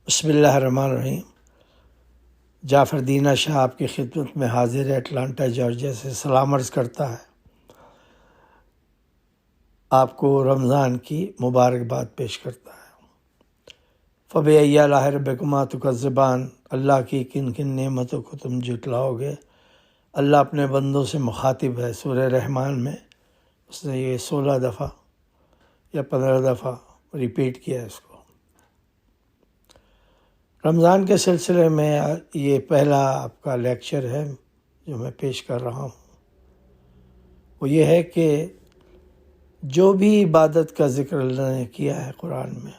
بسم اللہ الرحمن الرحیم۔ جعفر دینا شاہ آپ کی خدمت میں حاضر ہے، اٹلانٹا جارجیا سے سلام عرض کرتا ہے۔ آپ کو رمضان کی مبارکباد پیش کرتا ہے۔ فَبِأَيِّ آلَاءِ رَبِّكُمَا تُكَذِّبَانِ، اللہ کی کن کن نعمتوں کو تم جھٹلاؤ گے۔ اللہ اپنے بندوں سے مخاطب ہے۔ سورہ رحمان میں اس نے یہ 16 دفعہ یا 15 دفعہ ریپیٹ کیا ہے اس کو۔ رمضان کے سلسلے میں یہ پہلا آپ کا لیکچر ہے جو میں پیش کر رہا ہوں۔ وہ یہ ہے کہ جو بھی عبادت کا ذکر اللہ نے کیا ہے قرآن میں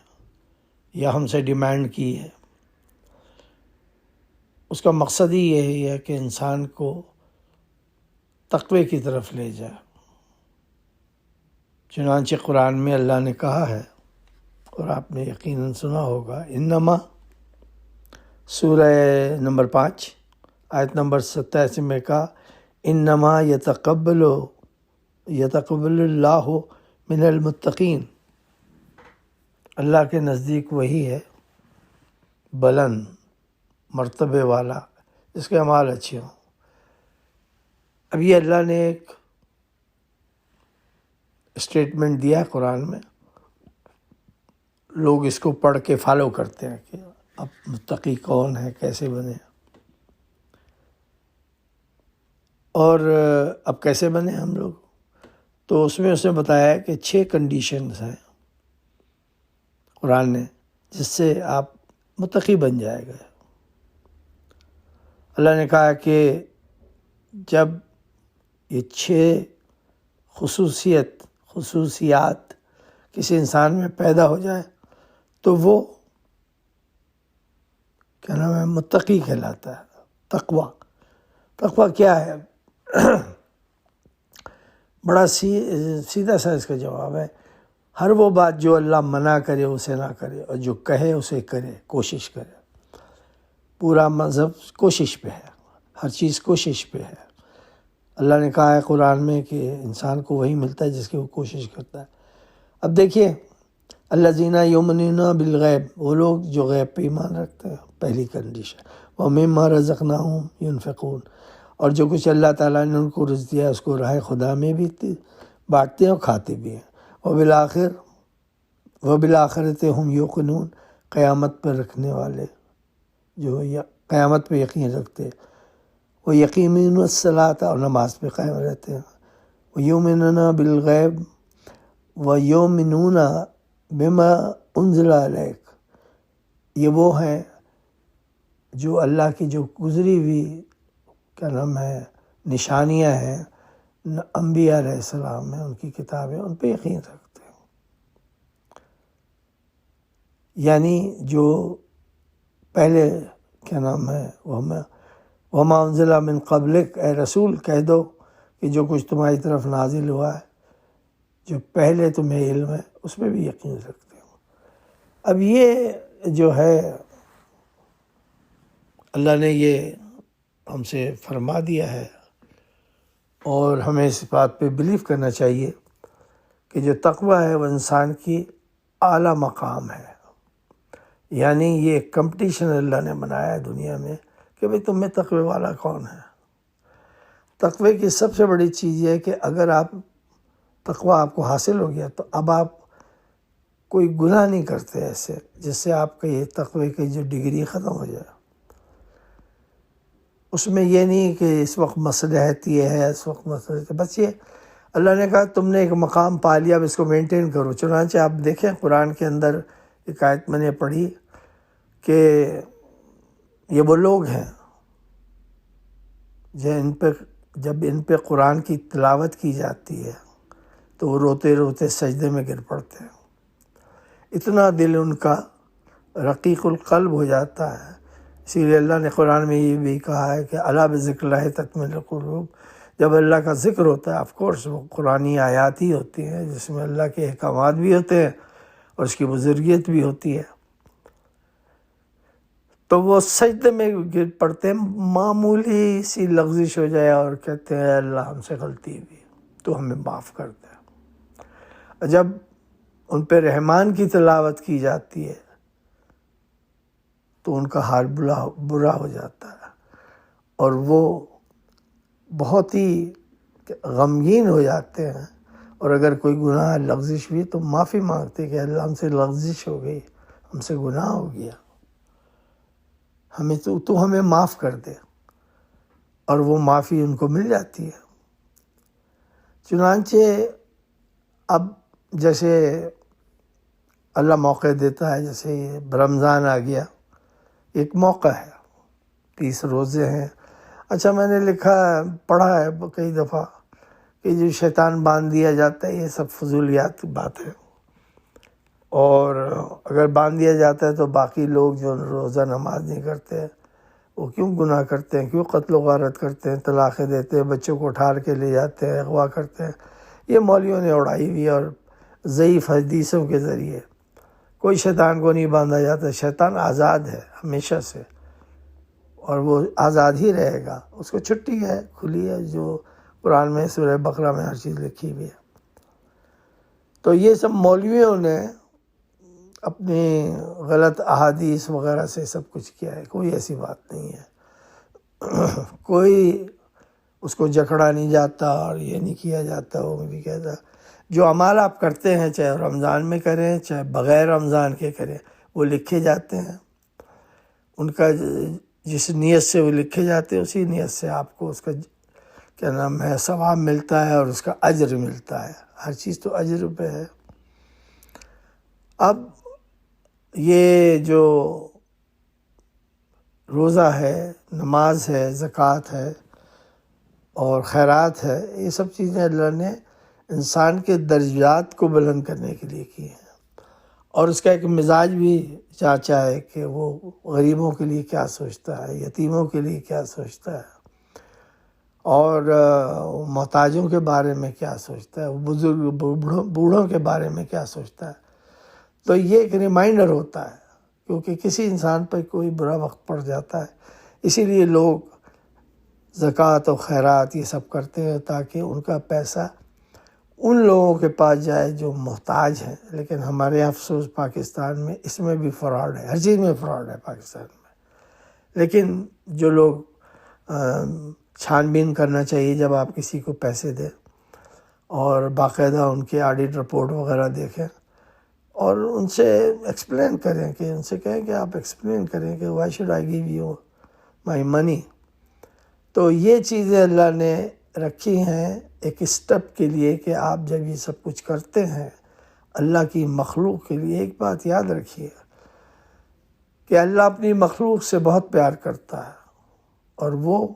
یا ہم سے ڈیمانڈ کی ہے، اس کا مقصد ہی یہی ہے کہ انسان کو تقوی کی طرف لے جائے۔ چنانچہ قرآن میں اللہ نے کہا ہے، اور آپ نے یقیناً سنا ہوگا، انما، سورہ نمبر 5 آیت نمبر 87 میں کہا، انما یتقبل اللہ من المتقین، اللہ کے نزدیک وہی ہے بلند مرتبے والا جس کے اعمال اچھے ہوں۔ اب یہ اللہ نے ایک اسٹیٹمنٹ دیا ہے قرآن میں، لوگ اس کو پڑھ کے فالو کرتے ہیں کہ اب متقی کون ہے، کیسے بنے، اور اب کیسے بنے ہم لوگ۔ تو اس میں نے بتایا ہے کہ 6 کنڈیشنز ہیں قرآن نے جس سے آپ متقی بن جائے گا۔ اللہ نے کہا کہ جب یہ 6 خصوصیات کسی انسان میں پیدا ہو جائے تو وہ کیا نام ہے، متقی کہلاتا ہے۔ تقوی کیا ہے؟ بڑا سیدھا سا اس کا جواب ہے، ہر وہ بات جو اللہ منع کرے اسے نہ کرے، اور جو کہے اسے کرے، کوشش کرے۔ پورا مذہب کوشش پہ ہے، ہر چیز کوشش پہ ہے۔ اللہ نے کہا ہے قرآن میں کہ انسان کو وہی ملتا ہے جس کی وہ کوشش کرتا ہے۔ اب دیکھیے، الذین یؤمنون بالغیب، وہ لوگ جو غیب پہ ایمان رکھتے ہیں، پہلی کنڈیشن۔ ومما رزقناہم ینفقون، اور جو کچھ اللہ تعالیٰ نے ان کو رزق دیا اس کو راہ خدا میں بھی بانٹتے ہیں اور کھاتے بھی ہیں۔ وبالآخرۃ ہم یوقنون، قیامت پر رکھنے والے جو قیامت پہ یقین رکھتے ہیں، وہ یقیمون الصلاۃ، اور نماز پہ قائم رہتے ہیں۔ ویؤمنون بالغیب ویؤمنون بما انزل الیک، یہ وہ ہیں جو اللہ کی جو گزری ہوئی کیا نام ہے نشانیاں ہیں، انبیاء علیہ السلام ہیں، ان کی کتابیں، ان پہ یقین رکھتے ہیں۔ یعنی جو پہلے کیا نام ہے وما انزل من قبلک، اے رسول کہہ دو کہ جو کچھ تمہاری طرف نازل ہوا ہے، جو پہلے تمہیں علم ہے، اس میں بھی یقین رکھتے ہو۔ اب یہ جو ہے اللہ نے یہ ہم سے فرما دیا ہے، اور ہمیں اس بات پہ بلیو کرنا چاہیے کہ جو تقوی ہے وہ انسان کی اعلیٰ مقام ہے۔ یعنی یہ کمپٹیشن اللہ نے بنایا ہے دنیا میں کہ بھئی تم میں تقوی والا کون ہے۔ تقوی کی سب سے بڑی چیز یہ ہے کہ اگر تقوی آپ کو حاصل ہو گیا تو اب آپ کوئی گناہ نہیں کرتے ایسے جس سے آپ کا یہ تقوی کی جو ڈگری ختم ہو جائے۔ اس میں یہ نہیں کہ اس وقت مصلحت یہ ہے، اس وقت مصلحت، بس یہ اللہ نے کہا تم نے ایک مقام پا لیا، اب اس کو مینٹین کرو۔ چنانچہ آپ دیکھیں قرآن کے اندر ایک آیت میں نے پڑھی کہ یہ وہ لوگ ہیں جب ان پہ قرآن کی تلاوت کی جاتی ہے تو وہ روتے روتے سجدے میں گر پڑتے ہیں، اتنا دل ان کا رقیق القلب ہو جاتا ہے۔ اسی لیے اللہ نے قرآن میں یہ بھی کہا ہے کہ الا بذکر اللہ تطمئن القلوب، جب اللہ کا ذکر ہوتا ہے، آف کورس وہ قرآنی آیات ہی ہوتی ہیں جس میں اللہ کے احکامات بھی ہوتے ہیں اور اس کی بزرگیت بھی ہوتی ہے، تو وہ سجدے میں گر پڑتے ہیں، معمولی سی لغزش ہو جائے اور کہتے ہیں اللہ ہم سے غلطی ہوئی تو ہمیں معاف کر دے۔ جب ان پہ رحمان کی تلاوت کی جاتی ہے تو ان کا حال برا ہو جاتا ہے، اور وہ بہت ہی غمگین ہو جاتے ہیں، اور اگر کوئی گناہ لغزش ہوئی تو معافی مانگتے کہ اللہ ہم سے لغزش ہو گئی، ہم سے گناہ ہو گیا، ہمیں تو ہمیں معاف کر دے، اور وہ معافی ان کو مل جاتی ہے۔ چنانچہ اب جیسے اللہ موقع دیتا ہے، جیسے یہ رمضان آ گیا، ایک موقع ہے، 30 روزے ہیں۔ اچھا، میں نے پڑھا ہے کئی دفعہ کہ جو شیطان باندھ دیا جاتا ہے، یہ سب فضولیات کی بات ہے، اور اگر باندھ دیا جاتا ہے تو باقی لوگ جو روزہ نماز نہیں کرتے وہ کیوں گناہ کرتے ہیں، کیوں قتل و غارت کرتے ہیں، طلاقیں دیتے ہیں، بچوں کو اٹھا کے لے جاتے ہیں، اغوا کرتے ہیں۔ یہ مولویوں نے اڑائی ہوئی، اور ضعیف حدیثوں کے ذریعے کوئی شیطان کو نہیں باندھا جاتا۔ شیطان آزاد ہے ہمیشہ سے، اور وہ آزاد ہی رہے گا، اس کو چھٹی ہے، کھلی ہے، جو قرآن میں سورہ بقرہ میں ہر چیز لکھی ہوئی ہے۔ تو یہ سب مولویوں نے اپنی غلط احادیث وغیرہ سے سب کچھ کیا ہے، کوئی ایسی بات نہیں ہے، کوئی اس کو جکڑا نہیں جاتا اور یہ نہیں کیا جاتا، وہ نہیں کہتا۔ جو اعمال آپ کرتے ہیں، چاہے رمضان میں کریں چاہے بغیر رمضان کے کریں، وہ لکھے جاتے ہیں، ان کا جس نیت سے وہ لکھے جاتے ہیں اسی نیت سے آپ کو اس کا کیا نام ہے ثواب ملتا ہے، اور اس کا اجر ملتا ہے۔ ہر چیز تو اجر پہ ہے۔ اب یہ جو روزہ ہے، نماز ہے، زکوٰۃ ہے اور خیرات ہے، یہ سب چیزیں اللہ نے انسان کے درجات کو بلند کرنے کے لیے کی ہیں، اور اس کا ایک مزاج بھی چاچا ہے کہ وہ غریبوں کے لیے کیا سوچتا ہے، یتیموں کے لیے کیا سوچتا ہے، اور محتاجوں کے بارے میں کیا سوچتا ہے، بزرگ بوڑھوں کے بارے میں کیا سوچتا ہے۔ تو یہ ایک ریمائنڈر ہوتا ہے، کیونکہ کسی انسان پر کوئی برا وقت پڑ جاتا ہے، اسی لیے لوگ زکوٰۃ و خیرات یہ سب کرتے ہیں تاکہ ان کا پیسہ ان لوگوں کے پاس جائے جو محتاج ہیں۔ لیکن ہمارے افسوس پاکستان میں اس میں بھی فراڈ ہے، ہر چیز میں فراڈ ہے پاکستان میں۔ لیکن جو لوگ چھان بین کرنا چاہیے جب آپ کسی کو پیسے دیں، اور باقاعدہ ان کے آڈٹ رپورٹ وغیرہ دیکھیں، اور ان سے ایکسپلین کریں، کہ ان سے کہیں کہ آپ ایکسپلین کریں کہ why should I give you my money. تو یہ چیزیں اللہ نے رکھی ہیں ایک اسٹیپ کے لیے، کہ آپ جب یہ سب کچھ کرتے ہیں اللہ کی مخلوق کے لیے، ایک بات یاد رکھیے کہ اللہ اپنی مخلوق سے بہت پیار کرتا ہے، اور وہ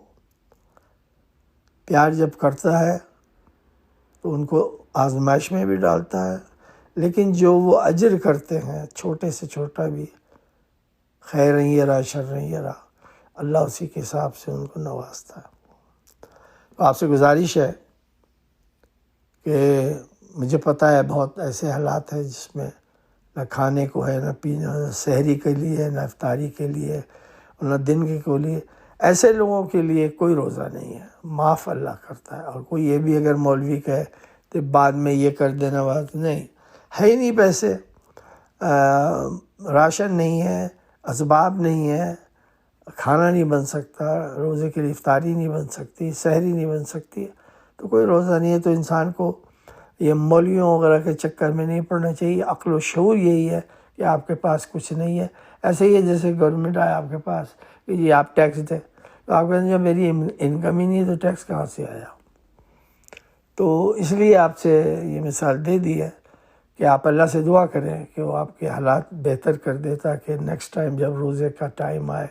پیار جب کرتا ہے تو ان کو آزمائش میں بھی ڈالتا ہے، لیکن جو وہ اجر کرتے ہیں چھوٹے سے چھوٹا بھی، خیرن یرا شرن یرا، اللہ اسی کے حساب سے ان کو نوازتا ہے۔ تو آپ سے گزارش ہے کہ مجھے پتہ ہے بہت ایسے حالات ہیں جس میں نہ کھانے کو ہے، نہ پینے، نہ سحری کے لیے، نہ افطاری کے لیے، نہ دن کے لیے، ایسے لوگوں کے لیے کوئی روزہ نہیں ہے، معاف اللہ کرتا ہے۔ اور کوئی یہ بھی اگر مولوی کہے تو بعد میں یہ کر دینا، بات نہیں ہے، ہی نہیں پیسے، راشن نہیں ہے، اسباب نہیں ہے، کھانا نہیں بن سکتا، روزے کے لیے افطاری نہیں بن سکتی، سحری نہیں بن سکتی، تو کوئی روزہ نہیں ہے۔ تو انسان کو یہ مولویوں وغیرہ کے چکر میں نہیں پڑنا چاہیے۔ عقل و شعور یہی ہے کہ آپ کے پاس کچھ نہیں ہے۔ ایسے ہی ہے جیسے گورنمنٹ آئے آپ کے پاس کہ جی آپ ٹیکس دیں، تو آپ کہتے ہیں جب میری انکم ہی نہیں ہے تو ٹیکس کہاں سے آیا؟ تو اس لیے آپ سے یہ مثال دے دی ہے کہ آپ اللہ سے دعا کریں کہ وہ آپ کے حالات بہتر کر دے، تاکہ نیکسٹ ٹائم جب روزے کا ٹائم آئے،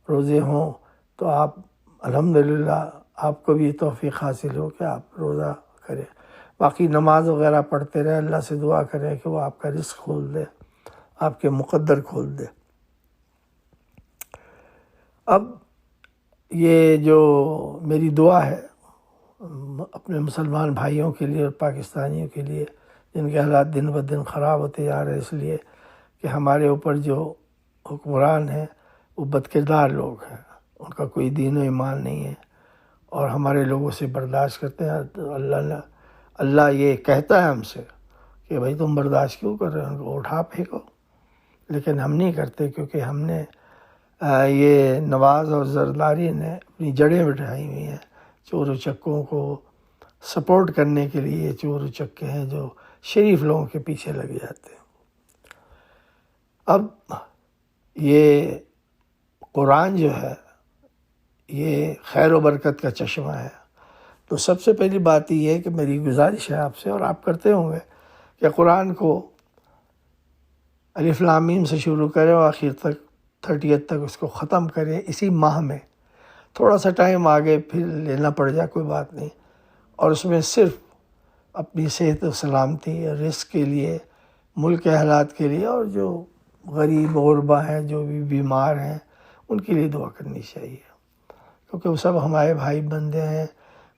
روزے ہوں، تو آپ الحمدللہ آپ کو بھی توفیق حاصل ہو کہ آپ روزہ کریں۔ باقی نماز وغیرہ پڑھتے رہیں، اللہ سے دعا کریں کہ وہ آپ کا رزق کھول دے، آپ کے مقدر کھول دے۔ اب یہ جو میری دعا ہے اپنے مسلمان بھائیوں کے لیے اور پاکستانیوں کے لیے جن کے حالات دن بہ دن خراب ہوتے جا رہے ہیں، اس لیے کہ ہمارے اوپر جو حکمران ہیں وہ بد کردار لوگ ہیں، ان کا کوئی دین و ایمان نہیں ہے، اور ہمارے لوگوں سے برداشت کرتے ہیں۔ تو اللہ یہ کہتا ہے ہم سے کہ بھائی تم برداشت کیوں کر رہے ہو، ان کو اٹھا پھینکو، لیکن ہم نہیں کرتے، کیونکہ ہم نے یہ نواز اور زرداری نے اپنی جڑیں بٹھائی ہوئی ہیں چور و چکوں کو سپورٹ کرنے کے لیے. چور و چکے ہیں جو شریف لوگوں کے پیچھے لگ جاتے ہیں. اب یہ قرآن جو ہے یہ خیر و برکت کا چشمہ ہے. تو سب سے پہلی بات یہ ہے کہ میری گزارش ہے آپ سے، اور آپ کرتے ہوں گے، کہ قرآن کو الف لام میم سے شروع کرے اور آخر تک 30 تک اس کو ختم کرے اسی ماہ میں. تھوڑا سا ٹائم آگے پھر لینا پڑ جائے کوئی بات نہیں، اور اس میں صرف اپنی صحت و سلامتی اور رزق کے لیے، ملک کے حالات کے لیے، اور جو غریب غربا ہیں، جو بھی بیمار ہیں، ان کے لیے دعا کرنی چاہیے، کیونکہ وہ سب ہمارے بھائی بندے ہیں.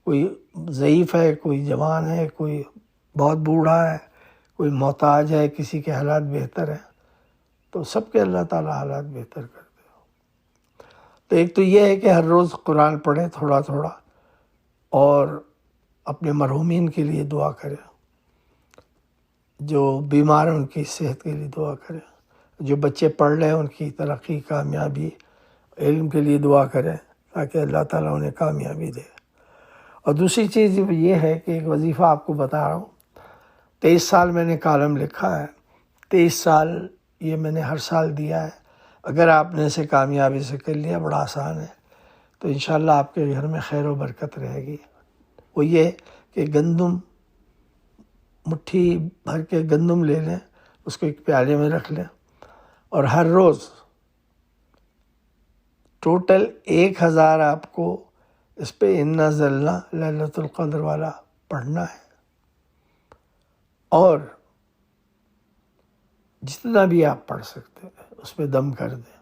کوئی ضعیف ہے، کوئی جوان ہے، کوئی بہت بوڑھا ہے، کوئی محتاج ہے، کسی کے حالات بہتر ہیں. تو سب کے اللہ تعالیٰ حالات بہتر کر دے. تو ایک تو یہ ہے کہ ہر روز قرآن پڑھیں تھوڑا تھوڑا، اور اپنے مرحومین کے لیے دعا کریں، جو بیمار ہیں ان کی صحت کے لیے دعا کریں، جو بچے پڑھ رہے ہیں ان کی ترقی، کامیابی، علم کے لیے دعا کریں تاکہ اللہ تعالیٰ انہیں کامیابی دے. اور دوسری چیز یہ ہے کہ ایک وظیفہ آپ کو بتا رہا ہوں. 23 سال میں نے کالم لکھا ہے، 23 سال یہ میں نے ہر سال دیا ہے. اگر آپ نے اسے کامیابی سے کر لیا، بڑا آسان ہے، تو انشاءاللہ آپ کے گھر میں خیر و برکت رہے گی. وہ یہ کہ گندم مٹھی بھر کے گندم لے لیں، اس کو ایک پیالے میں رکھ لیں، اور ہر روز ٹوٹل 1000 آپ کو اس پہ انا زلنا لیلۃ القدر والا پڑھنا ہے. اور جتنا بھی آپ پڑھ سکتے ہیں اس پہ دم کر دیں.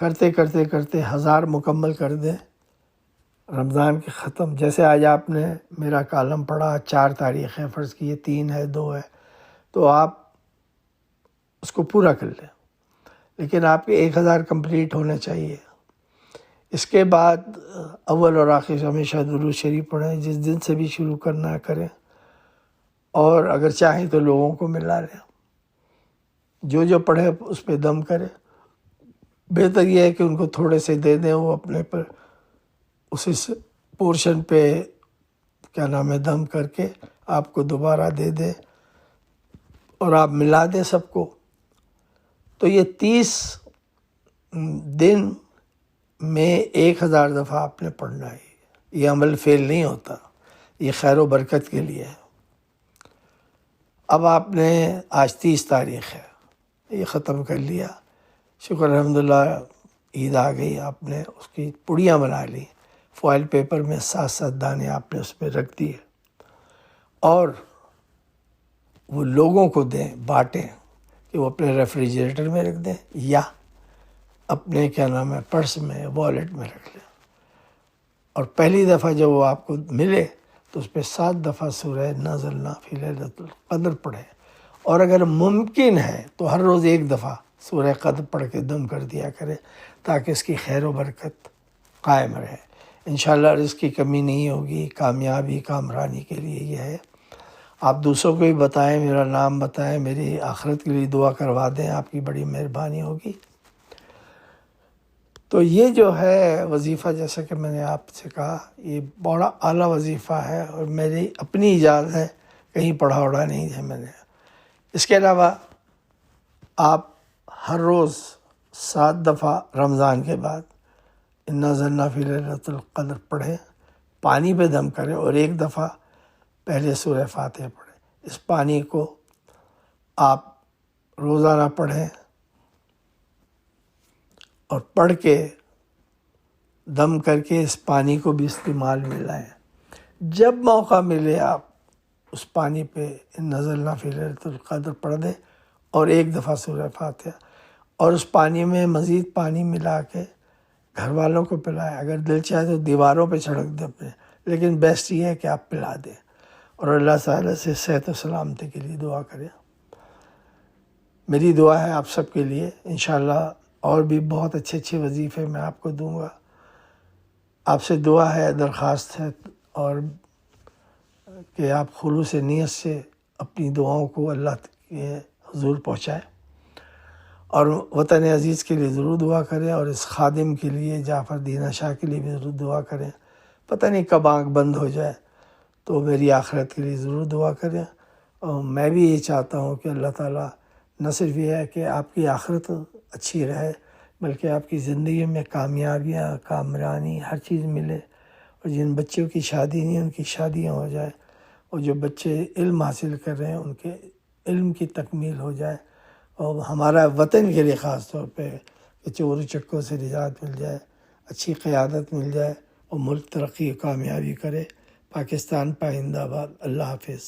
کرتے کرتے کرتے 1000 مکمل کر دیں. رمضان کے ختم، جیسے آج آپ نے میرا کالم پڑھا، 4 تاریخ ہے، فرض کیے 3 ہے، 2 ہے، تو آپ اس کو پورا کر لیں. لیکن آپ کے 1000 کمپلیٹ ہونے چاہیے. اس کے بعد اول اور آخر سے ہمیشہ درود شریف پڑھیں، جس دن سے بھی شروع کرنا کریں، اور اگر چاہیں تو لوگوں کو ملا لیں. جو پڑھے اس پہ دم کرے. بہتر یہ ہے کہ ان کو تھوڑے سے دے دیں، وہ اپنے پر اسی پورشن پہ دم کر کے آپ کو دوبارہ دے دے، اور آپ ملا دیں سب کو. تو یہ 30 دن میں 1000 دفعہ آپ نے پڑھنا ہے. یہ عمل فیل نہیں ہوتا، یہ خیر و برکت کے لیے ہے. اب آپ نے آج 30 تاریخ ہے، یہ ختم کر لیا، شکر الحمدللہ. عید آ گئی، آپ نے اس کی پڑیاں بنا لی، فوائل پیپر میں 7 دانے آپ نے اس پہ رکھ دیے، اور وہ لوگوں کو دیں، بانٹیں، کہ وہ اپنے ریفریجریٹر میں رکھ دیں یا اپنے پرس میں، والیٹ میں رکھ لیں. اور پہلی دفعہ جب وہ آپ کو ملے تو اس پہ 7 دفعہ سورہ نزلنا فی لیلۃ القدر پڑھیں. اور اگر ممکن ہے تو ہر روز 1 دفعہ سورہ قدر پڑھ کے دم کر دیا کرے، تاکہ اس کی خیر و برکت قائم رہے. انشاءاللہ رزق کی کمی نہیں ہوگی. کامیابی کامرانی کے لیے یہ ہے. آپ دوسروں کو بھی بتائیں، میرا نام بتائیں، میری آخرت کے لیے دعا کروا دیں، آپ کی بڑی مہربانی ہوگی. تو یہ جو ہے وظیفہ، جیسا کہ میں نے آپ سے کہا، یہ بڑا اعلیٰ وظیفہ ہے، اور میری اپنی اجازت ہے، کہیں پڑھا وڑھا نہیں ہے میں نے. اس کے علاوہ آپ ہر روز 7 دفعہ رمضان کے بعد انا زلنا فی لیلۃ القدر پڑھیں، پانی پہ دم کریں، اور 1 دفعہ پہلے سورہ فاتحہ پڑھیں. اس پانی کو آپ روزانہ پڑھیں، اور پڑھ کے دم کر کے اس پانی کو بھی استعمال میں لائیں. جب موقع ملے آپ اس پانی پہ نزلنا فی لیلۃ القدر پڑھ دیں، اور 1 دفعہ سورہ فاتحہ، اور اس پانی میں مزید پانی ملا کے گھر والوں کو پلائیں. اگر دل چاہے تو دیواروں پہ چھڑک دیں اپنے، لیکن بیسٹ یہ ہے کہ آپ پلا دیں، اور اللہ تعالیٰ سے صحت و سلامتی کے لیے دعا کریں. میری دعا ہے آپ سب کے لیے. انشاءاللہ اور بھی بہت اچھے اچھے وظیفے میں آپ کو دوں گا. آپ سے دعا ہے، درخواست ہے، اور کہ آپ خلوص نیت سے اپنی دعاؤں کو اللہ کے حضور پہنچائیں. اور وطن عزیز کے لیے ضرور دعا کریں، اور اس خادم کے لیے جعفر دینا شاہ کے لیے بھی ضرور دعا کریں. پتہ نہیں کب آنکھ بند ہو جائے، تو میری آخرت کے لیے ضرور دعا کریں. اور میں بھی یہ چاہتا ہوں کہ اللہ تعالیٰ نہ صرف یہ ہے کہ آپ کی آخرت اچھی رہے، بلکہ آپ کی زندگی میں کامیابیاں، کامرانی، ہر چیز ملے. اور جن بچوں کی شادی نہیں ان کی شادیاں ہو جائے، اور جو بچے علم حاصل کر رہے ہیں ان کے علم کی تکمیل ہو جائے. اور ہمارا وطن کے لیے خاص طور پہ کہ چور چکوں سے نجات مل جائے، اچھی قیادت مل جائے، اور ملک ترقی و کامیابی کرے. پاکستان پائندہ باد. اللہ حافظ.